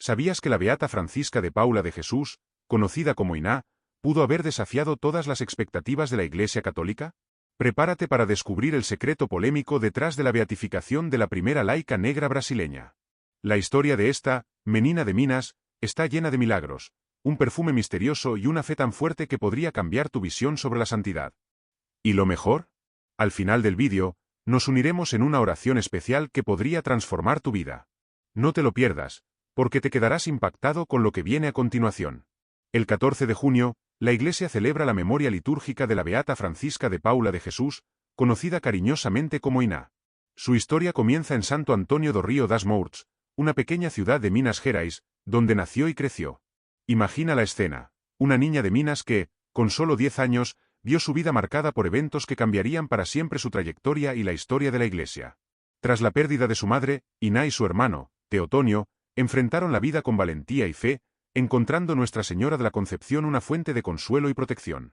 ¿Sabías que la beata Francisca de Paula de Jesús, conocida como Iná, pudo haber desafiado todas las expectativas de la Iglesia Católica? Prepárate para descubrir el secreto polémico detrás de la beatificación de la primera laica negra brasileña. La historia de esta, Menina de Minas, está llena de milagros, un perfume misterioso y una fe tan fuerte que podría cambiar tu visión sobre la santidad. ¿Y lo mejor? Al final del vídeo, nos uniremos en una oración especial que podría transformar tu vida. No te lo pierdas, porque te quedarás impactado con lo que viene a continuación. El 14 de junio, la Iglesia celebra la memoria litúrgica de la beata Francisca de Paula de Jesús, conocida cariñosamente como Iná. Su historia comienza en Santo Antônio do Rio das Mourts, una pequeña ciudad de Minas Gerais, donde nació y creció. Imagina la escena: una niña de Minas que, con solo 10 años, vio su vida marcada por eventos que cambiarían para siempre su trayectoria y la historia de la Iglesia. Tras la pérdida de su madre, Iná y su hermano, Teotonio, enfrentaron la vida con valentía y fe, encontrando Nuestra Señora de la Concepción una fuente de consuelo y protección.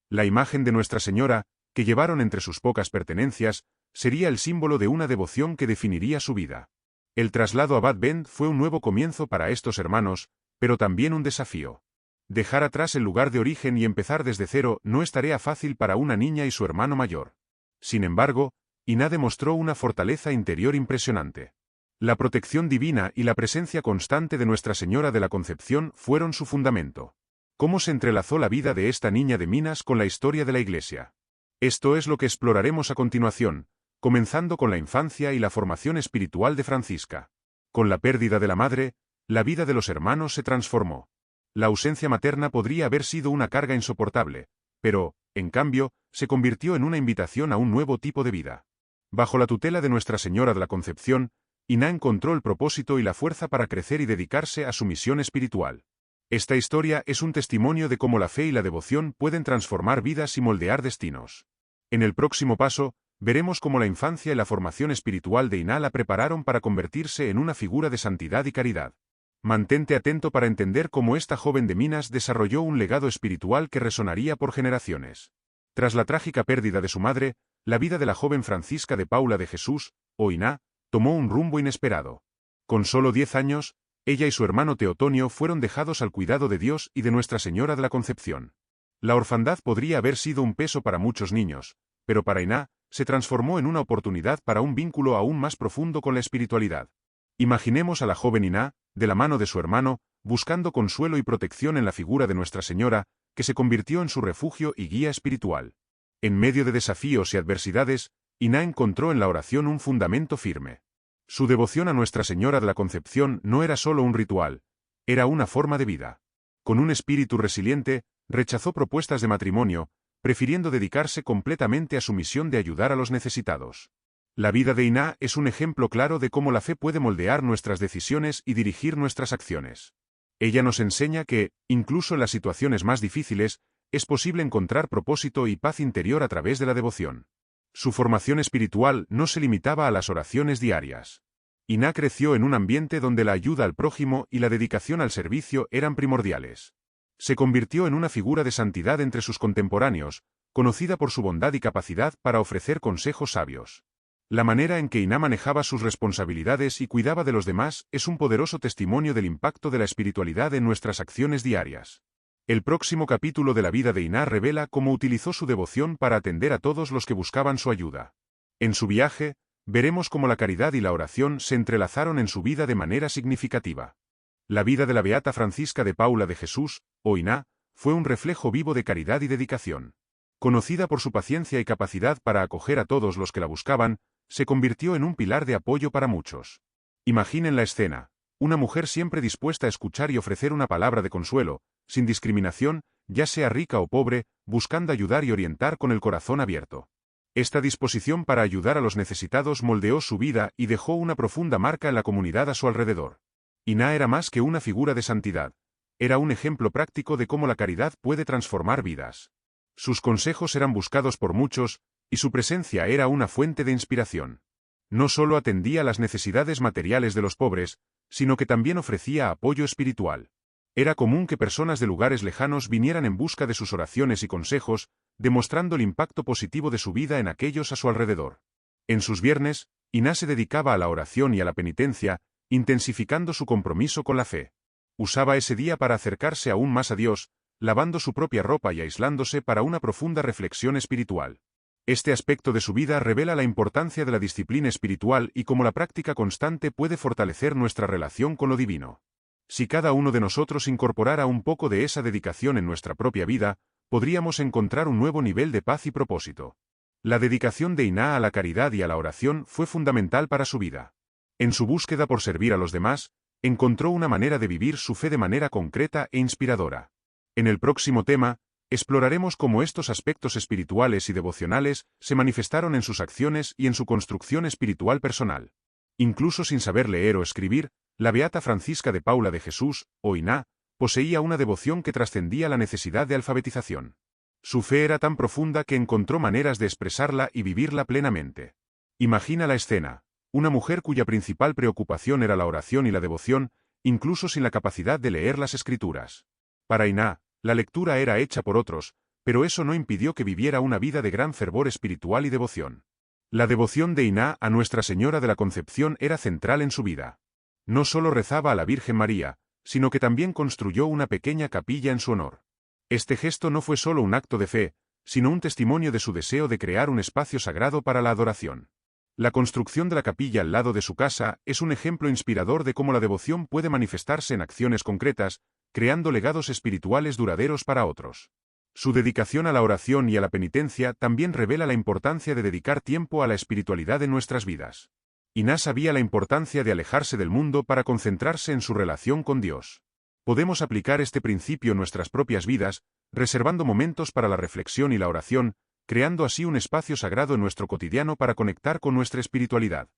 La imagen de Nuestra Señora, que llevaron entre sus pocas pertenencias, sería el símbolo de una devoción que definiría su vida. El traslado a Bad Bend fue un nuevo comienzo para estos hermanos, pero también un desafío. Dejar atrás el lugar de origen y empezar desde cero no es tarea fácil para una niña y su hermano mayor. Sin embargo, Iná demostró una fortaleza interior impresionante. La protección divina y la presencia constante de Nuestra Señora de la Concepción fueron su fundamento. ¿Cómo se entrelazó la vida de esta niña de Minas con la historia de la Iglesia? Esto es lo que exploraremos a continuación, comenzando con la infancia y la formación espiritual de Francisca. Con la pérdida de la madre, la vida de los hermanos se transformó. La ausencia materna podría haber sido una carga insoportable, pero, en cambio, se convirtió en una invitación a un nuevo tipo de vida. Bajo la tutela de Nuestra Señora de la Concepción, Iná encontró el propósito y la fuerza para crecer y dedicarse a su misión espiritual. Esta historia es un testimonio de cómo la fe y la devoción pueden transformar vidas y moldear destinos. En el próximo paso, veremos cómo la infancia y la formación espiritual de Iná la prepararon para convertirse en una figura de santidad y caridad. Mantente atento para entender cómo esta joven de Minas desarrolló un legado espiritual que resonaría por generaciones. Tras la trágica pérdida de su madre, la vida de la joven Francisca de Paula de Jesús, o Iná, tomó un rumbo inesperado. Con solo 10 años, ella y su hermano Teotonio fueron dejados al cuidado de Dios y de Nuestra Señora de la Concepción. La orfandad podría haber sido un peso para muchos niños, pero para Iná, se transformó en una oportunidad para un vínculo aún más profundo con la espiritualidad. Imaginemos a la joven Iná, de la mano de su hermano, buscando consuelo y protección en la figura de Nuestra Señora, que se convirtió en su refugio y guía espiritual. En medio de desafíos y adversidades, Iná encontró en la oración un fundamento firme. Su devoción a Nuestra Señora de la Concepción no era solo un ritual, era una forma de vida. Con un espíritu resiliente, rechazó propuestas de matrimonio, prefiriendo dedicarse completamente a su misión de ayudar a los necesitados. La vida de Iná es un ejemplo claro de cómo la fe puede moldear nuestras decisiones y dirigir nuestras acciones. Ella nos enseña que, incluso en las situaciones más difíciles, es posible encontrar propósito y paz interior a través de la devoción. Su formación espiritual no se limitaba a las oraciones diarias. Iná creció en un ambiente donde la ayuda al prójimo y la dedicación al servicio eran primordiales. Se convirtió en una figura de santidad entre sus contemporáneos, conocida por su bondad y capacidad para ofrecer consejos sabios. La manera en que Iná manejaba sus responsabilidades y cuidaba de los demás es un poderoso testimonio del impacto de la espiritualidad en nuestras acciones diarias. El próximo capítulo de la vida de Iná revela cómo utilizó su devoción para atender a todos los que buscaban su ayuda. En su viaje, veremos cómo la caridad y la oración se entrelazaron en su vida de manera significativa. La vida de la beata Francisca de Paula de Jesús, o Iná, fue un reflejo vivo de caridad y dedicación. Conocida por su paciencia y capacidad para acoger a todos los que la buscaban, se convirtió en un pilar de apoyo para muchos. Imaginen la escena: una mujer siempre dispuesta a escuchar y ofrecer una palabra de consuelo, sin discriminación, ya sea rica o pobre, buscando ayudar y orientar con el corazón abierto. Esta disposición para ayudar a los necesitados moldeó su vida y dejó una profunda marca en la comunidad a su alrededor. Iná era más que una figura de santidad, era un ejemplo práctico de cómo la caridad puede transformar vidas. Sus consejos eran buscados por muchos, y su presencia era una fuente de inspiración. No solo atendía las necesidades materiales de los pobres, sino que también ofrecía apoyo espiritual. Era común que personas de lugares lejanos vinieran en busca de sus oraciones y consejos, demostrando el impacto positivo de su vida en aquellos a su alrededor. En sus viernes, Iná se dedicaba a la oración y a la penitencia, intensificando su compromiso con la fe. Usaba ese día para acercarse aún más a Dios, lavando su propia ropa y aislándose para una profunda reflexión espiritual. Este aspecto de su vida revela la importancia de la disciplina espiritual y cómo la práctica constante puede fortalecer nuestra relación con lo divino. Si cada uno de nosotros incorporara un poco de esa dedicación en nuestra propia vida, podríamos encontrar un nuevo nivel de paz y propósito. La dedicación de Iná a la caridad y a la oración fue fundamental para su vida. En su búsqueda por servir a los demás, encontró una manera de vivir su fe de manera concreta e inspiradora. En el próximo tema, exploraremos cómo estos aspectos espirituales y devocionales se manifestaron en sus acciones y en su construcción espiritual personal. Incluso sin saber leer o escribir, la beata Francisca de Paula de Jesús, o Iná, poseía una devoción que trascendía la necesidad de alfabetización. Su fe era tan profunda que encontró maneras de expresarla y vivirla plenamente. Imagina la escena: una mujer cuya principal preocupación era la oración y la devoción, incluso sin la capacidad de leer las escrituras. Para Iná, la lectura era hecha por otros, pero eso no impidió que viviera una vida de gran fervor espiritual y devoción. La devoción de Iná a Nuestra Señora de la Concepción era central en su vida. No solo rezaba a la Virgen María, sino que también construyó una pequeña capilla en su honor. Este gesto no fue solo un acto de fe, sino un testimonio de su deseo de crear un espacio sagrado para la adoración. La construcción de la capilla al lado de su casa es un ejemplo inspirador de cómo la devoción puede manifestarse en acciones concretas, creando legados espirituales duraderos para otros. Su dedicación a la oración y a la penitencia también revela la importancia de dedicar tiempo a la espiritualidad en nuestras vidas. Iná sabía la importancia de alejarse del mundo para concentrarse en su relación con Dios. Podemos aplicar este principio en nuestras propias vidas, reservando momentos para la reflexión y la oración, creando así un espacio sagrado en nuestro cotidiano para conectar con nuestra espiritualidad.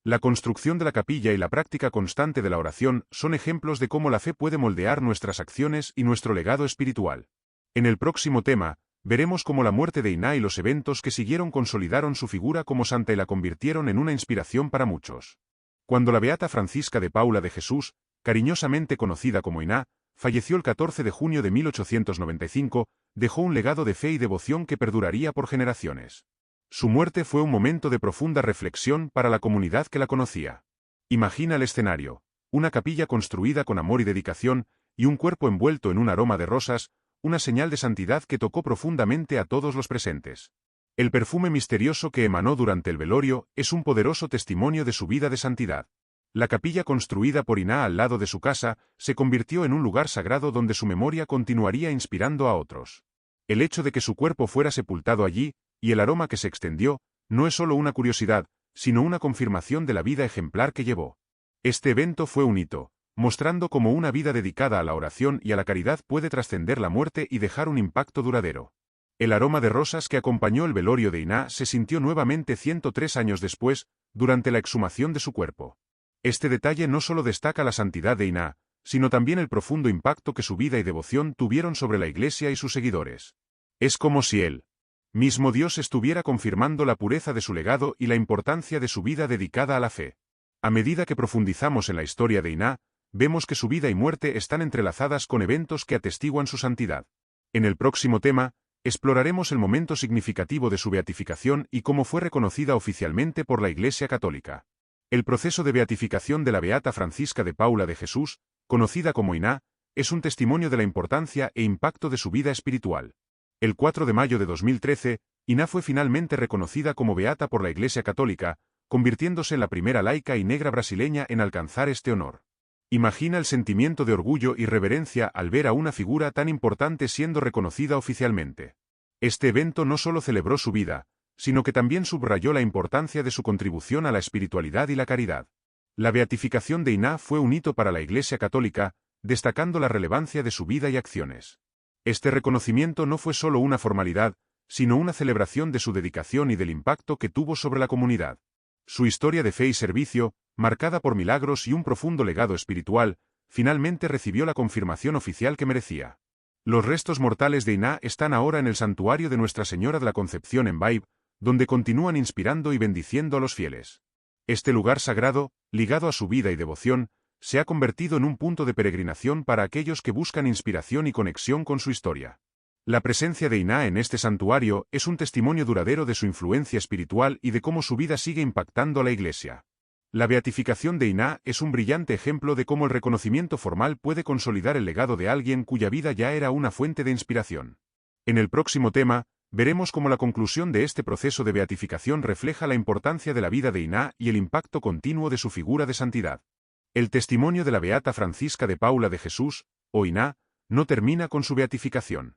La construcción de la capilla y la práctica constante de la oración son ejemplos de cómo la fe puede moldear nuestras acciones y nuestro legado espiritual. En el próximo tema, veremos cómo la muerte de Iná y los eventos que siguieron consolidaron su figura como santa y la convirtieron en una inspiración para muchos. Cuando la beata Francisca de Paula de Jesús, cariñosamente conocida como Iná, falleció el 14 de junio de 1895, dejó un legado de fe y devoción que perduraría por generaciones. Su muerte fue un momento de profunda reflexión para la comunidad que la conocía. Imagina el escenario: una capilla construida con amor y dedicación, y un cuerpo envuelto en un aroma de rosas, una señal de santidad que tocó profundamente a todos los presentes. El perfume misterioso que emanó durante el velorio es un poderoso testimonio de su vida de santidad. La capilla construida por Iná al lado de su casa se convirtió en un lugar sagrado donde su memoria continuaría inspirando a otros. El hecho de que su cuerpo fuera sepultado allí, y el aroma que se extendió, no es solo una curiosidad, sino una confirmación de la vida ejemplar que llevó. Este evento fue un hito, mostrando cómo una vida dedicada a la oración y a la caridad puede trascender la muerte y dejar un impacto duradero. El aroma de rosas que acompañó el velorio de Iná se sintió nuevamente 103 años después, durante la exhumación de su cuerpo. Este detalle no solo destaca la santidad de Iná, sino también el profundo impacto que su vida y devoción tuvieron sobre la Iglesia y sus seguidores. Es como si él mismo Dios estuviera confirmando la pureza de su legado y la importancia de su vida dedicada a la fe. A medida que profundizamos en la historia de Iná, vemos que su vida y muerte están entrelazadas con eventos que atestiguan su santidad. En el próximo tema, exploraremos el momento significativo de su beatificación y cómo fue reconocida oficialmente por la Iglesia Católica. El proceso de beatificación de la beata Francisca de Paula de Jesús, conocida como Iná, es un testimonio de la importancia e impacto de su vida espiritual. El 4 de mayo de 2013, Iná fue finalmente reconocida como beata por la Iglesia Católica, convirtiéndose en la primera laica y negra brasileña en alcanzar este honor. Imagina el sentimiento de orgullo y reverencia al ver a una figura tan importante siendo reconocida oficialmente. Este evento no solo celebró su vida, sino que también subrayó la importancia de su contribución a la espiritualidad y la caridad. La beatificación de Iná fue un hito para la Iglesia Católica, destacando la relevancia de su vida y acciones. Este reconocimiento no fue solo una formalidad, sino una celebración de su dedicación y del impacto que tuvo sobre la comunidad. Su historia de fe y servicio, marcada por milagros y un profundo legado espiritual, finalmente recibió la confirmación oficial que merecía. Los restos mortales de Iná están ahora en el santuario de Nuestra Señora de la Concepción en Baib, donde continúan inspirando y bendiciendo a los fieles. Este lugar sagrado, ligado a su vida y devoción, se ha convertido en un punto de peregrinación para aquellos que buscan inspiración y conexión con su historia. La presencia de Iná en este santuario es un testimonio duradero de su influencia espiritual y de cómo su vida sigue impactando a la Iglesia. La beatificación de Iná es un brillante ejemplo de cómo el reconocimiento formal puede consolidar el legado de alguien cuya vida ya era una fuente de inspiración. En el próximo tema, veremos cómo la conclusión de este proceso de beatificación refleja la importancia de la vida de Iná y el impacto continuo de su figura de santidad. El testimonio de la Beata Francisca de Paula de Jesús, o Iná, no termina con su beatificación.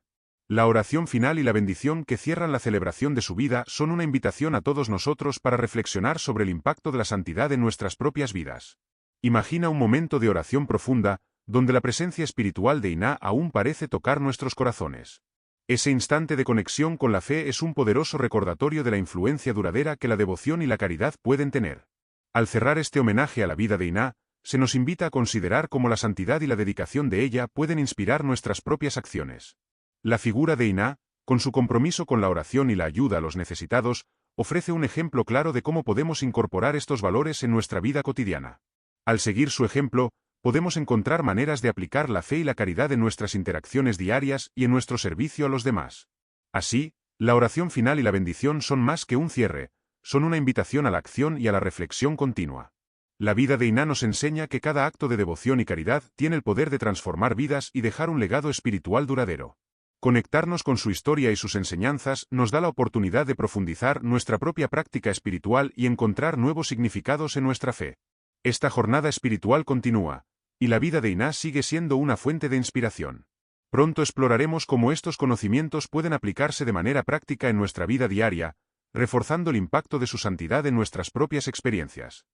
La oración final y la bendición que cierran la celebración de su vida son una invitación a todos nosotros para reflexionar sobre el impacto de la santidad en nuestras propias vidas. Imagina un momento de oración profunda, donde la presencia espiritual de Iná aún parece tocar nuestros corazones. Ese instante de conexión con la fe es un poderoso recordatorio de la influencia duradera que la devoción y la caridad pueden tener. Al cerrar este homenaje a la vida de Iná, se nos invita a considerar cómo la santidad y la dedicación de ella pueden inspirar nuestras propias acciones. La figura de Iná, con su compromiso con la oración y la ayuda a los necesitados, ofrece un ejemplo claro de cómo podemos incorporar estos valores en nuestra vida cotidiana. Al seguir su ejemplo, podemos encontrar maneras de aplicar la fe y la caridad en nuestras interacciones diarias y en nuestro servicio a los demás. Así, la oración final y la bendición son más que un cierre, son una invitación a la acción y a la reflexión continua. La vida de Iná nos enseña que cada acto de devoción y caridad tiene el poder de transformar vidas y dejar un legado espiritual duradero. Conectarnos con su historia y sus enseñanzas nos da la oportunidad de profundizar nuestra propia práctica espiritual y encontrar nuevos significados en nuestra fe. Esta jornada espiritual continúa, y la vida de Iná sigue siendo una fuente de inspiración. Pronto exploraremos cómo estos conocimientos pueden aplicarse de manera práctica en nuestra vida diaria, reforzando el impacto de su santidad en nuestras propias experiencias.